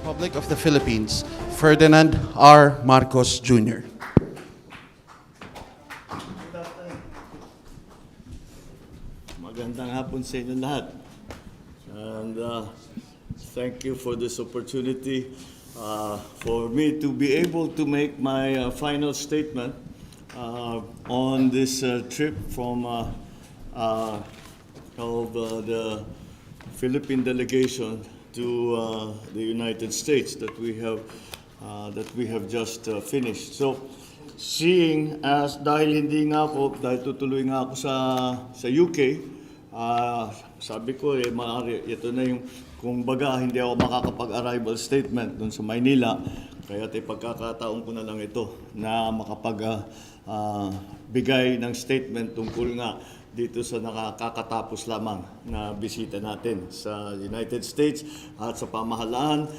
Republic of the Philippines, Ferdinand R. Marcos Jr. Magandang hapon sa inyo lahat. And thank you for this opportunity for me to be able to make my final statement on this trip from the Philippine delegation to the United States that we have just finished. So, seeing as dahil tutuloy nga ako sa UK, sabi ko maaari ito na yung kung baga hindi ako makakapag-arrival statement dun sa Maynila, kaya pagkakataon ko na lang ito na bigay ng statement tungkol nga dito sa nakakatapos lamang na bisita natin sa United States at sa pamahalaan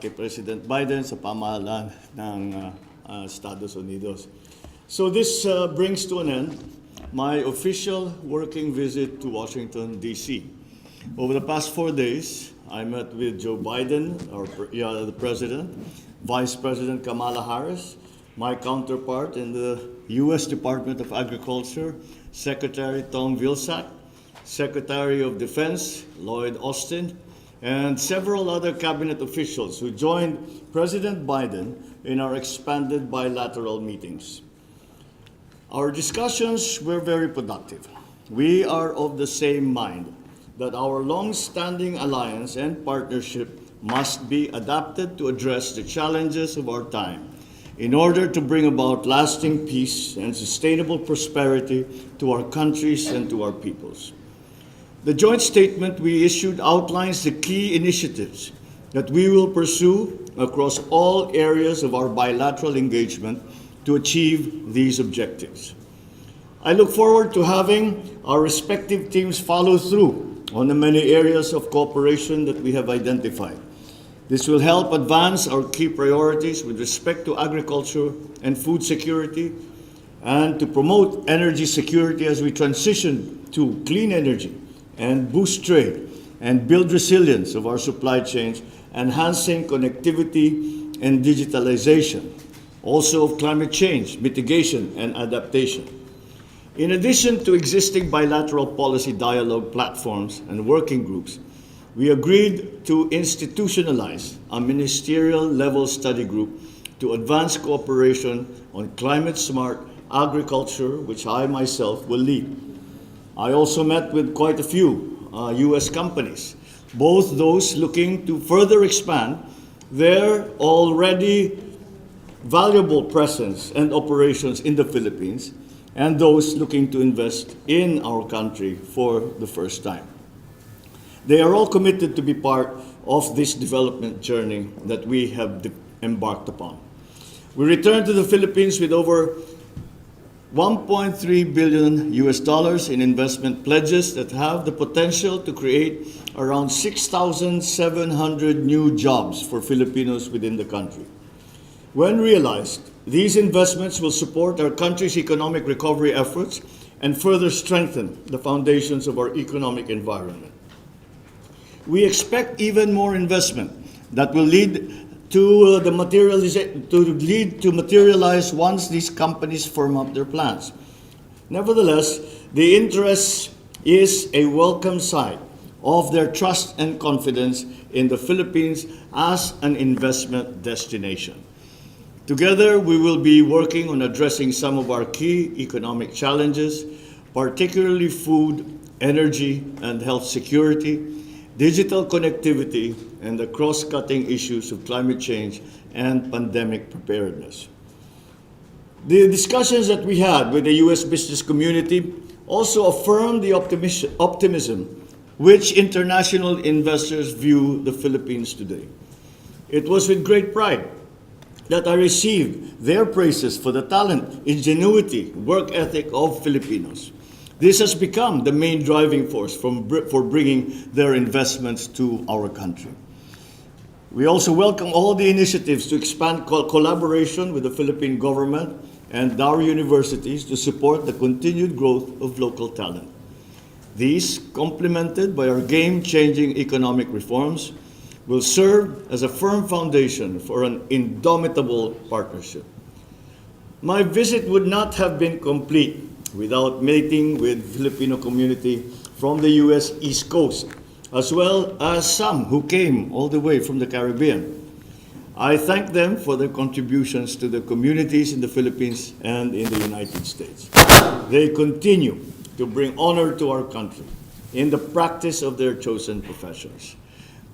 kay President Biden sa pamahalaan ng Estados Unidos. So this brings to an end my official working visit to Washington, D.C. Over the past 4 days, I met with Joe Biden, the President, Vice President Kamala Harris, my counterpart in the U.S. Department of Agriculture, Secretary Tom Vilsack, Secretary of Defense Lloyd Austin, and several other cabinet officials who joined President Biden in our expanded bilateral meetings. Our discussions were very productive. We are of the same mind that our long-standing alliance and partnership must be adapted to address the challenges of our time in order to bring about lasting peace and sustainable prosperity to our countries and to our peoples. The joint statement we issued outlines the key initiatives that we will pursue across all areas of our bilateral engagement to achieve these objectives. I look forward to having our respective teams follow through on the many areas of cooperation that we have identified. This will help advance our key priorities with respect to agriculture and food security, and to promote energy security as we transition to clean energy and boost trade and build resilience of our supply chains, enhancing connectivity and digitalization, also of climate change, mitigation and adaptation. In addition to existing bilateral policy dialogue platforms and working groups, we agreed to institutionalize a ministerial-level study group to advance cooperation on climate-smart agriculture, which I myself will lead. I also met with quite a few U.S. companies, both those looking to further expand their already valuable presence and operations in the Philippines, and those looking to invest in our country for the first time. They are all committed to be part of this development journey that we have embarked upon. We returned to the Philippines with over $1.3 billion in investment pledges that have the potential to create around 6,700 new jobs for Filipinos within the country. When realized, these investments will support our country's economic recovery efforts and further strengthen the foundations of our economic environment. We expect even more investment that will lead to materialize once these companies firm up their plans. Nevertheless, the interest is a welcome sign of their trust and confidence in the Philippines as an investment destination. Together, we will be working on addressing some of our key economic challenges, particularly food, energy, and health security, digital connectivity, and the cross-cutting issues of climate change and pandemic preparedness. The discussions that we had with the U.S. business community also affirmed the optimism which international investors view the Philippines today. It was with great pride that I received their praises for the talent, ingenuity, work ethic of Filipinos. This has become the main driving force for bringing their investments to our country. We also welcome all the initiatives to expand collaboration with the Philippine government and our universities to support the continued growth of local talent. These, complemented by our game-changing economic reforms, will serve as a firm foundation for an indomitable partnership. My visit would not have been complete without meeting with Filipino community from the U.S. East Coast, as well as some who came all the way from the Caribbean. I thank them for their contributions to the communities in the Philippines and in the United States. They continue to bring honor to our country in the practice of their chosen professions.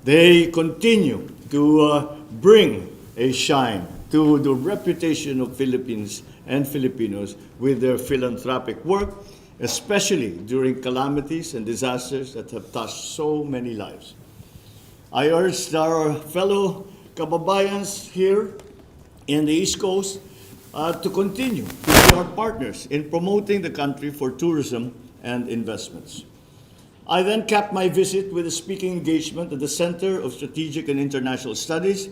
They continue to bring a shine to the reputation of Philippines and Filipinos with their philanthropic work, especially during calamities and disasters that have touched so many lives. I urge our fellow kababayans here in the East Coast to continue to be our partners in promoting the country for tourism and investments. I then capped my visit with a speaking engagement at the Center of Strategic and International Studies,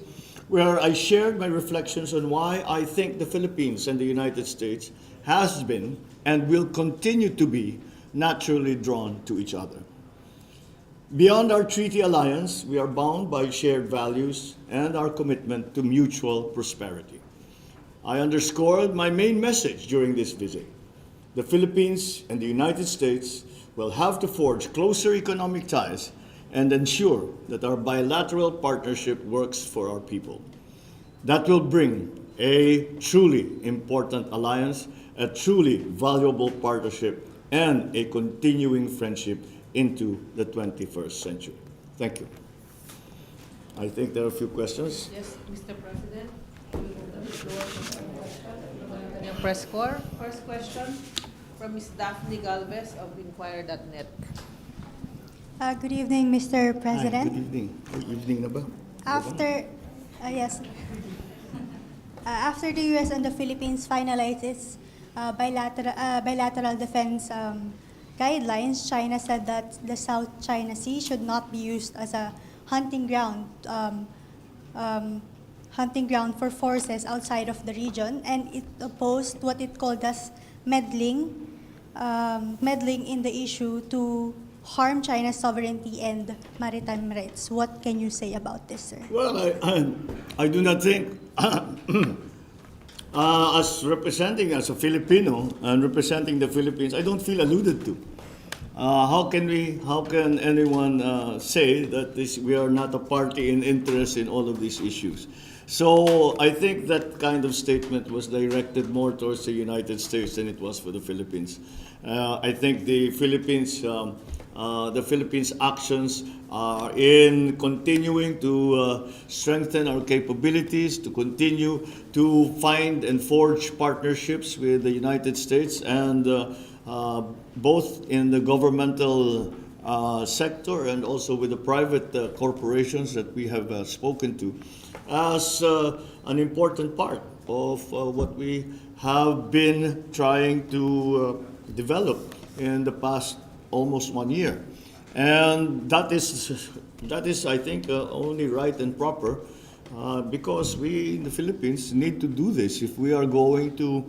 where I shared my reflections on why I think the Philippines and the United States has been and will continue to be naturally drawn to each other. Beyond our treaty alliance, we are bound by shared values and our commitment to mutual prosperity. I underscored my main message during this visit. The Philippines and the United States will have to forge closer economic ties and ensure that our bilateral partnership works for our people. That will bring a truly important alliance, a truly valuable partnership, and a continuing friendship into the 21st century. Thank you. I think there are a few questions. Yes, Mr. President. We will open the floor for the press corps. First question from Ms. Daphne Galvez of Inquirer.net. Good evening, Mr. Hi, President. good evening. Good evening na ba? Yes. After the U.S. and the Philippines finalized its bilateral defense guidelines, China said that the South China Sea should not be used as a hunting ground for forces outside of the region, and it opposed what it called as meddling in the issue to harm China's sovereignty and maritime rights. What can you say about this, sir? Well, I do not think, as a Filipino and representing the Philippines, I don't feel alluded to. How can anyone say that we are not a party in interest in all of these issues? So I think that kind of statement was directed more towards the United States than it was for the Philippines. I think the Philippines actions are in continuing to strengthen our capabilities, to continue to find and forge partnerships with the United States, and both in the governmental sector and also with the private corporations that we have spoken to, as an important part of what we have been trying to develop in the past almost 1 year. And that is I think, only right and proper because we in the Philippines need to do this if we are going to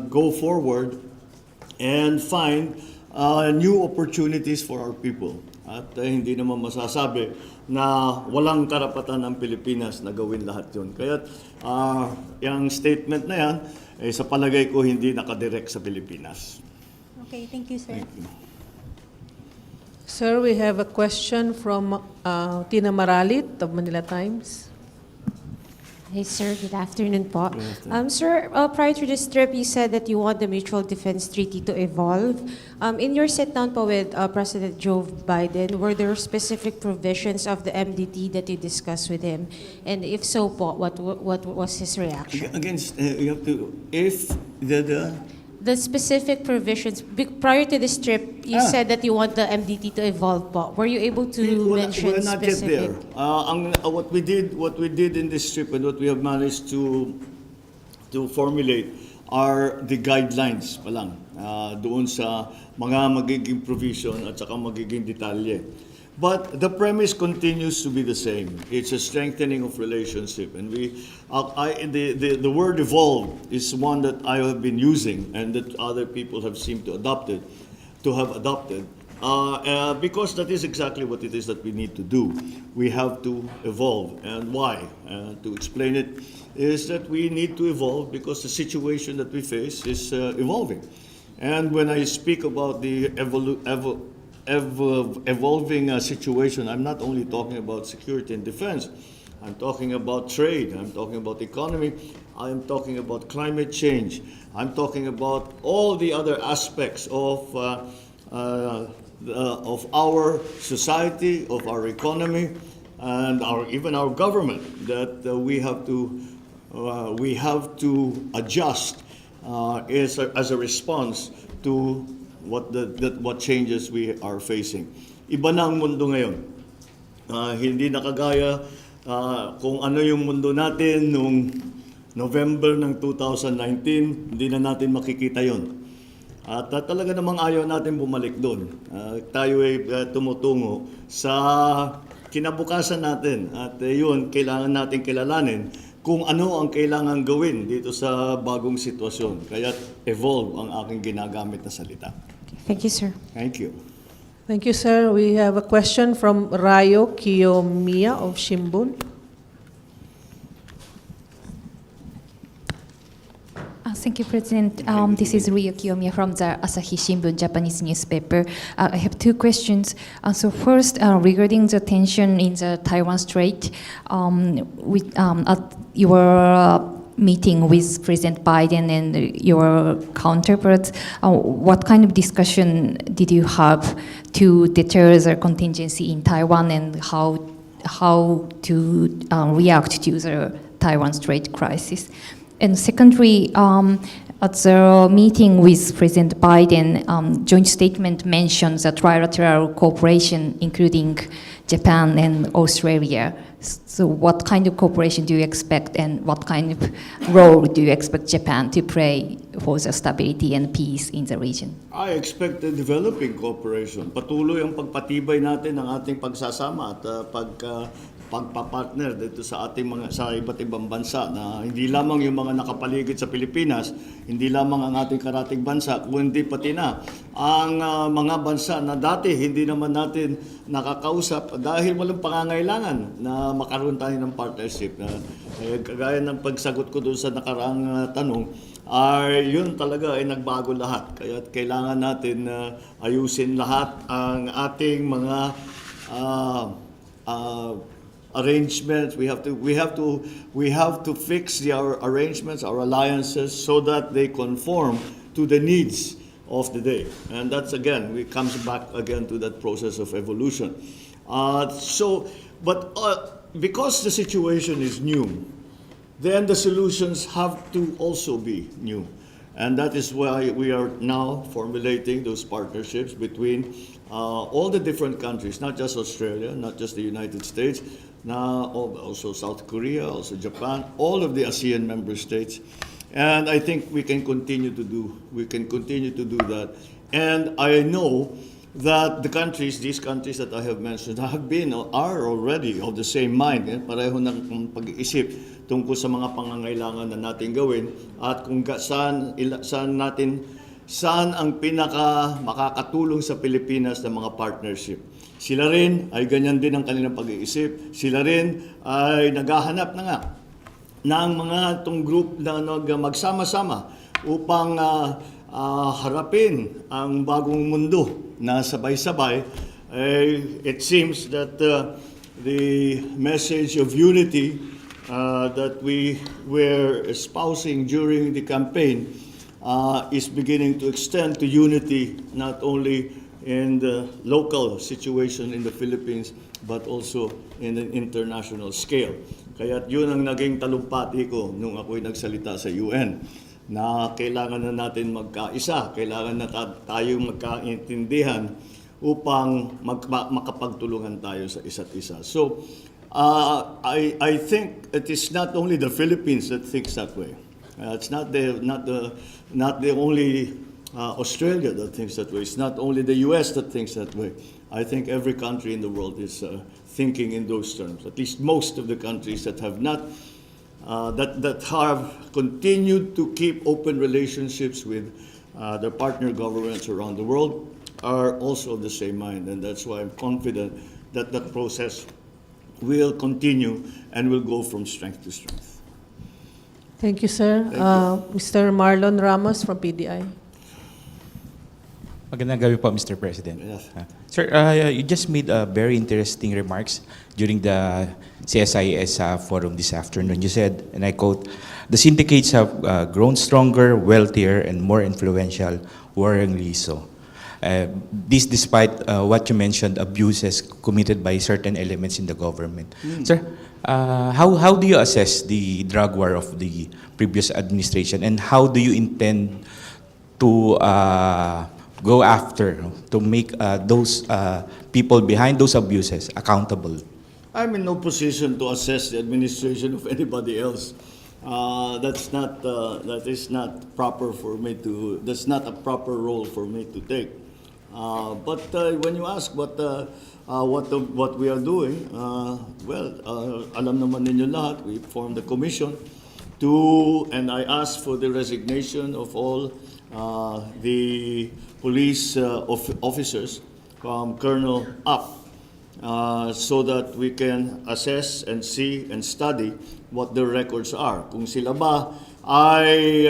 go forward and find new opportunities for our people. At hindi naman masasabi na walang karapatan ng Pilipinas na gawin lahat yun. Kaya yung statement na yan, sa palagay ko hindi nakadirect sa Pilipinas. Okay, thank you, sir. Thank you. Sir, we have a question from Tina Maralit of Manila Times. Hey, sir. Good afternoon po. Sir, prior to this trip, you said that you want the Mutual Defense Treaty to evolve. In your sit-down po with President Joe Biden, were there specific provisions of the MDT that you discussed with him? And if so po, what was his reaction? Again, you have to, if The specific provisions, prior to this trip, you said that you want the MDT to evolve po. Were you able to mention we're not yet specific? there. What we did in this trip and what we have managed to formulate are the guidelines pa lang doon sa mga magiging provision at saka magiging detalye. But the premise continues to be the same. It's a strengthening of relationship, and the word "evolve" is one that I have been using, and that other people have seemed to have adopted, Because that is exactly what it is that we need to do. We have to evolve. And why? To explain it is that we need to evolve because the situation that we face is evolving. And when I speak about the evolving situation, I'm not only talking about security and defense. I'm talking about trade, I'm talking about economy, I'm talking about climate change, I'm talking about all the other aspects of our society, of our economy, and even our government that we have to adjust as a response to what changes we are facing. Iba na ang mundo ngayon. Hindi na kagaya kung ano yung mundo natin noong November ng 2019, hindi na natin makikita yon. At talaga namang ayaw natin bumalik doon. Tayo ay tumutungo sa kinabukasan natin. At yun, kailangan natin kilalanin kung ano ang kailangan gawin dito sa bagong sitwasyon. Kaya evolve ang aking ginagamit na salita. Thank you, sir. Thank you. Thank you, sir. We have a question from Rayo Kiyomiya of Shimbun. Thank you, President. This is Ryo Kiyomiya from the Asahi Shimbun, Japanese newspaper. I have two questions. So first, regarding the tension in the Taiwan Strait, at your meeting with President Biden and your counterparts, what kind of discussion did you have to deter the contingency in Taiwan and how to react to the Taiwan Strait crisis? And secondly, at the meeting with President Biden, joint statement mentions a trilateral cooperation, including Japan and Australia. So what kind of cooperation do you expect and what kind of role do you expect Japan to play for the stability and peace in the region? I expect a developing cooperation. Patuloy ang pagpatibay natin ng ating pagsasama at pagpapartner dito sa iba't ibang bansa na hindi lamang yung mga nakapaligid sa Pilipinas, hindi lamang ang ating karatig bansa, kundi pati na ang mga bansa na dati hindi naman natin nakakausap dahil walang pangangailangan na makaroon tayo ng partnership. Kagaya ng pagsagot ko doon sa nakaraang tanong, yun talaga ay nagbago lahat. Kaya kailangan natin ayusin lahat ang ating mga arrangements. We have to fix our arrangements, our alliances, so that they conform to the needs of the day. And that's again, we comes back again to that process of evolution. Because the situation is new, then the solutions have to also be new. And that is why we are now formulating those partnerships between all the different countries, not just Australia, not just the United States, now also South Korea, also Japan, all of the ASEAN member states. And I think we can continue to do that. And I know that these countries that I have mentioned are already of the same mind. Pareho ng pag-iisip tungkol sa mga pangangailangan na natin gawin at kung saan ang pinaka makakatulong sa Pilipinas ng mga partnership. Sila rin ay ganyan din ang kanilang pag-iisip. Sila rin ay naghahanap na nga ng mga itong group na magsama-sama upang harapin ang bagong mundo na sabay-sabay. It seems that the message of unity that we were espousing during the campaign is beginning to extend to unity not only in the local situation in the Philippines but also in an international scale. Kaya yun ang naging talumpati ko nung ako'y nagsalita sa UN na kailangan na natin magkaisa, kailangan na tayong magkaintindihan upang makapagtulungan tayo sa isa't isa. So I think it is not only the Philippines that thinks that way. It's not the only Australia that thinks that way. It's not only the U.S. that thinks that way. I think every country in the world is thinking in those terms. At least most of the countries that have not, that have continued to keep open relationships with their partner governments around the world are also of the same mind, and that's why I'm confident that that process will continue and will go from strength to strength. Thank you, sir. Mr. Marlon Ramos from PDI. Magandang gabi po, Mr. President. Yes. Sir, you just made very interesting remarks during the CSIS forum this afternoon. You said, and I quote, "The syndicates have grown stronger, wealthier, and more influential, worryingly so." This despite what you mentioned, abuses committed by certain elements in the government. Sir, how do you assess the drug war of the previous administration, and how do you intend to go after, to make those people behind those abuses accountable? I'm in no position to assess the administration of anybody else. That is not proper for me to. That's not a proper role for me to take. But when you ask what we are doing, alam naman ninyo lahat. We formed the commission and I asked for the resignation of all the police officers from Colonel up, so that we can assess and see and study what their records are. Kung sila ba ay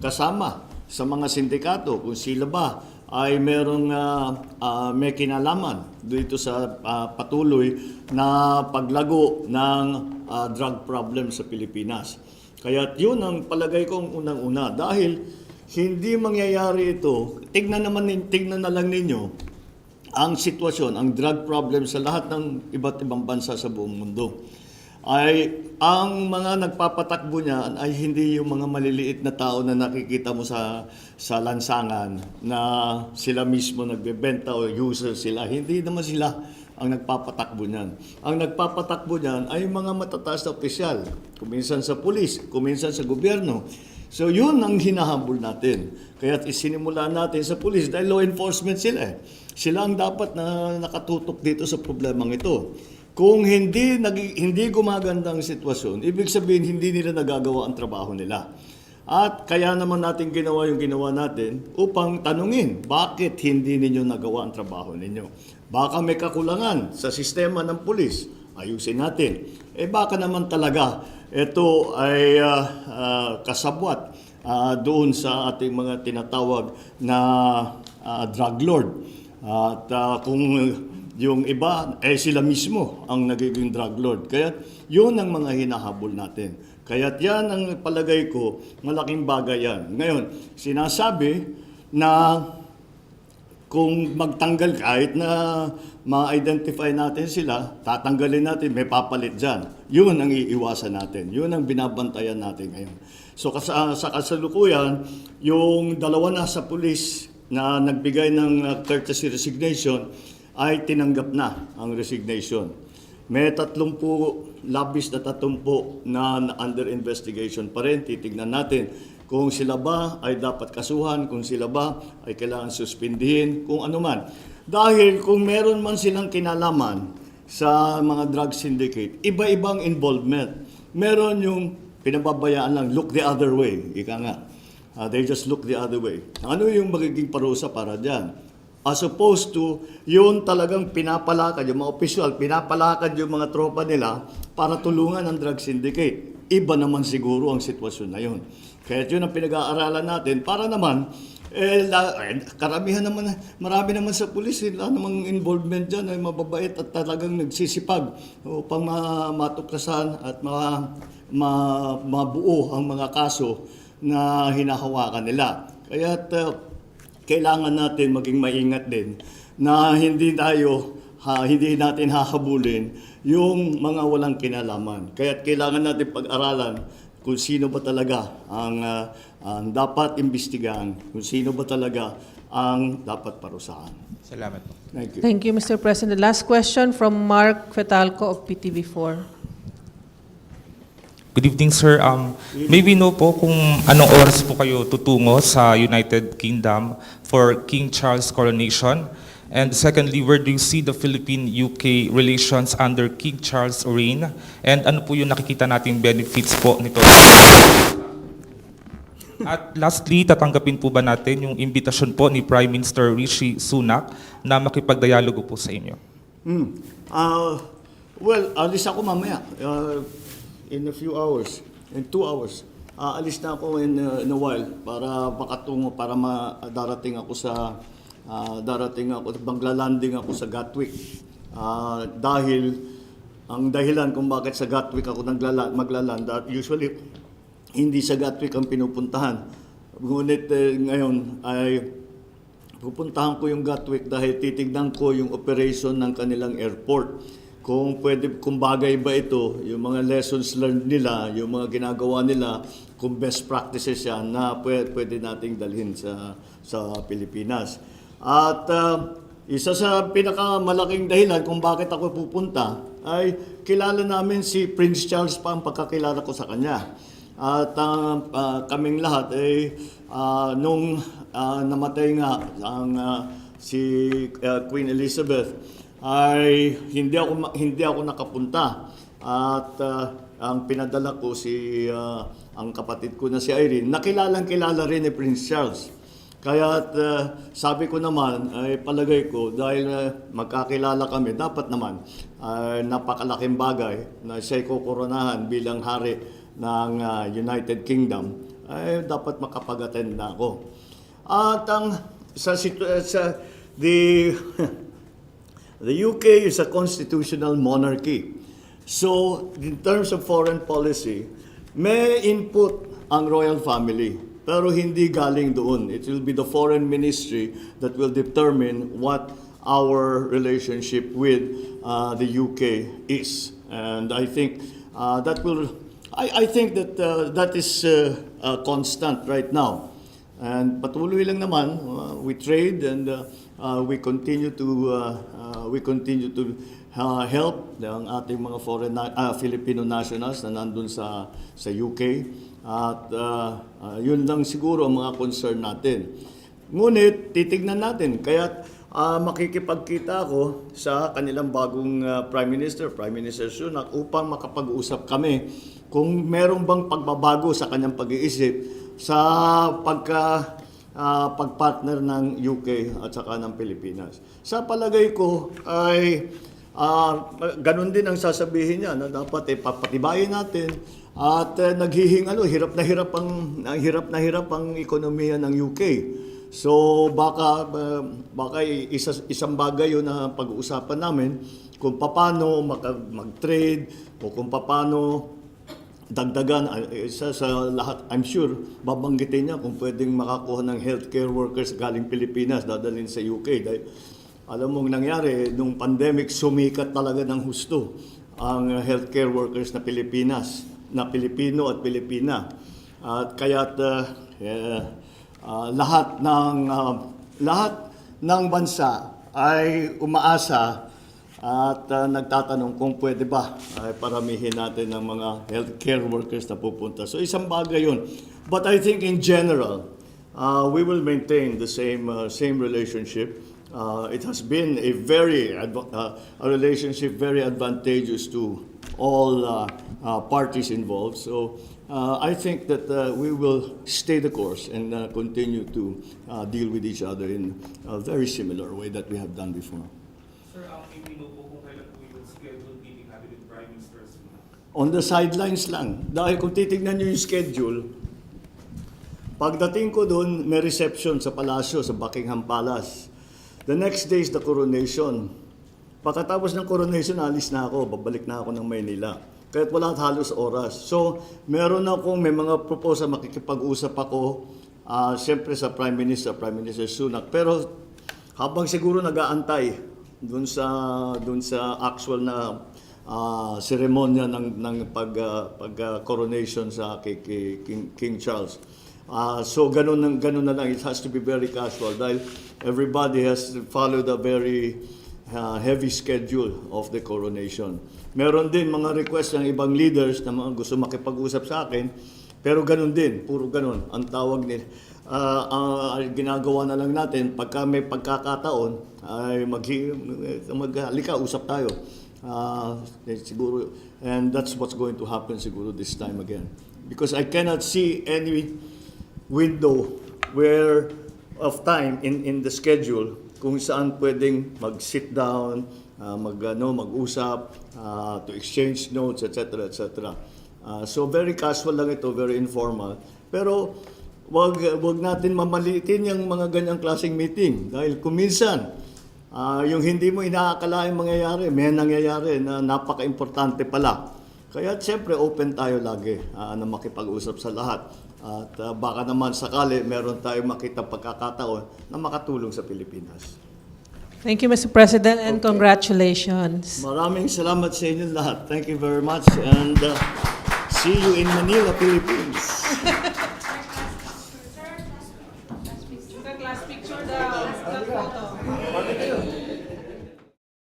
kasama sa mga sindikato, kung sila ba ay may kinalaman dito sa patuloy na paglago ng drug problem sa Pilipinas. Kaya yun ang palagay kong unang-una. Dahil hindi mangyayari ito, tignan na lang ninyo ang sitwasyon, ang drug problem sa lahat ng iba't ibang bansa sa buong mundo. Ang mga nagpapatakbo niyan ay hindi yung mga maliliit na tao na nakikita mo sa lansangan na sila mismo nagbebenta o user sila. Hindi naman sila ang nagpapatakbo niyan. Ang nagpapatakbo niyan ay mga matataas na opisyal, kuminsan sa pulis, kuminsan sa gobyerno. So yun ang hinahabol natin. Kaya isinimula natin sa pulis dahil law enforcement sila eh. Sila ang dapat na nakatutok dito sa problemang ito. Kung hindi gumaganda ang sitwasyon, ibig sabihin hindi nila nagagawa ang trabaho nila. At kaya naman natin ginawa yung ginawa natin upang tanungin, bakit hindi ninyo nagawa ang trabaho ninyo? Baka may kakulangan sa sistema ng pulis, ayusin natin. Baka naman talaga ito ay kasabwat doon sa ating mga tinatawag na drug lord. At kung yung iba, sila mismo ang nagiging drug lord. Kaya yun ang mga hinahabol natin. Kaya yan ang palagay ko, malaking bagay yan. Ngayon, sinasabi na kung magtanggal kahit na ma-identify natin sila, tatanggalin natin, may papalit dyan. Yun ang iiwasan natin. Yun ang binabantayan natin ngayon. So sa kasalukuyan, yung dalawa na sa pulis na nagbigay ng courtesy resignation ay tinanggap na ang resignation. May 30 na under investigation pa rin. Titignan natin kung sila ba ay dapat kasuhan, kung sila ba ay kailangan suspindihin, kung ano man. Dahil kung meron man silang kinalaman sa mga drug syndicate, iba-ibang involvement. Meron yung pinababayaan lang, look the other way. Ika nga, they just look the other way. Ano yung magiging parusa para dyan? As opposed to, yun talagang pinapalakad, yung mga opisyal, pinapalakad yung mga tropa nila para tulungan ang drug syndicate. Iba naman siguro ang sitwasyon na yun. Kaya yun ang pinag-aaralan natin para naman, karamihan naman, marami naman sa pulis, wala namang involvement dyan ay mababait at talagang nagsisipag upang matuklasan at mabuo ang mga kaso na hinahawakan nila. Kaya kailangan natin maging maingat din na hindi natin hahabulin yung mga walang kinalaman. Kaya kailangan natin pag-aralan kung sino ba talaga ang dapat imbestigahan, kung sino ba talaga ang dapat parusahan. Salamat po. Thank you. Thank you, Mr. President. Last question from Mark Fetalco of PTV4. Good evening, sir. Maybe know po kung anong oras po kayo tutungo sa United Kingdom for King Charles' coronation. And secondly, where do you see the Philippine-UK relations under King Charles' reign? And ano po yung nakikita nating benefits po nito? At lastly, tatanggapin po ba natin yung imbitasyon po ni Prime Minister Rishi Sunak na makipagdialogo po sa inyo? Well, alis ako mamaya. In a few hours, in 2 hours. Alis na ako in a while para makatungo, para darating ako maglalanding ako sa Gatwick. Dahil ang dahilan kung bakit sa Gatwick ako maglaland, usually hindi sa Gatwick ang pinupuntahan. Ngunit ngayon ay pupuntahan ko yung Gatwick dahil titignan ko yung operation ng kanilang airport. Kung bagay ba ito, yung mga lessons learned nila, yung mga ginagawa nila, kung best practices yan na pwede nating dalhin sa Pilipinas. At isa sa pinakamalaking dahilan kung bakit ako pupunta ay kilala namin si Prince Charles pa ang pagkakilala ko sa kanya. At kaming lahat nung namatay nga si Queen Elizabeth ay hindi ako nakapunta at ang pinadala ko ang kapatid ko na si Irene, kilala rin ni Prince Charles. Kaya sabi ko naman, ay palagay ko, dahil magkakilala kami, dapat naman napakalaking bagay na siya'y kukoronahan bilang hari ng United Kingdom, ay dapat makapag-attend na ako. At the UK is a constitutional monarchy. So, in terms of foreign policy, may input ang royal family, pero hindi galing doon. It will be the foreign ministry that will determine what our relationship with the UK is. And I think that is constant right now. And patuloy lang naman, we trade and we continue to help ang ating mga Filipino nationals na nandun sa UK. At yun lang siguro ang mga concern natin. Ngunit titignan natin, kaya makikipagkita ako sa kanilang bagong Prime Minister Sunak, upang makapag-usap kami kung meron bang pagbabago sa kanyang pag-iisip sa pagpartner ng UK at saka ng Pilipinas. Sa palagay ko ay ganun din ang sasabihin niya na dapat papatibayin natin at hirap na hirap ang ekonomiya ng UK. So baka isang bagay yun na pag-uusapan namin kung paano mag-trade o kung paano dagdagan. Isa sa lahat, I'm sure, babanggitin niya kung pwedeng makakuha ng healthcare workers galing Pilipinas, dadalhin sa UK. Dahil alam mong nangyari, nung pandemic, sumikat talaga ng husto ang healthcare workers na Pilipino at Pilipina. At kaya't lahat ng bansa ay umaasa at nagtatanong kung pwede ba paramihin natin ng mga healthcare workers na pupunta. So isang bagay yun. But I think in general, we will maintain the same relationship. It has been a relationship very advantageous to all parties involved. So I think that we will stay the course and continue to deal with each other in a very similar way that we have done before. Sir, hindi mo po kung kailan po yung schedule meeting natin with Prime Minister Sunak? On the sidelines lang. Dahil kung titignan nyo yung schedule, pagdating ko doon, may reception sa palasyo, sa Buckingham Palace. The next day is the coronation. Pagkatapos ng coronation, alis na ako, babalik na ako ng Maynila. Kahit wala halos oras. So, may mga proposal, makikipag-usap ako, siyempre sa Prime Minister Sunak. Pero habang siguro nag-aantay doon sa actual na seremonya ng pag-coronation sa King Charles. So ganun na lang, it has to be very casual dahil everybody has followed a very heavy schedule of the coronation. Meron din mga request ng ibang leaders na mga gusto makipag-usap sa akin, pero ganun din, puro ganun ang tawag nila. Ginagawa na lang natin pagka may pagkakataon ay halika, usap tayo. Siguro, and that's what's going to happen siguro this time again. Because I cannot see window of time in the schedule kung saan pwedeng mag-sit down, mag-usap, to exchange notes, etc. etc. So very casual lang ito, very informal. Pero wag natin mamaliitin yung mga ganyang klaseng meeting dahil kung minsan yung hindi mo inaakalaing mangyayari, may nangyayari na napaka-importante pala. Kaya siyempre open tayo lagi na makipag-usap sa lahat. At baka naman sakali meron tayong makita pagkakataon na makatulong sa Pilipinas. Thank you, Mr. President, and congratulations. Maraming salamat sa inyo lahat. Thank you very much and see you in Manila, Philippines.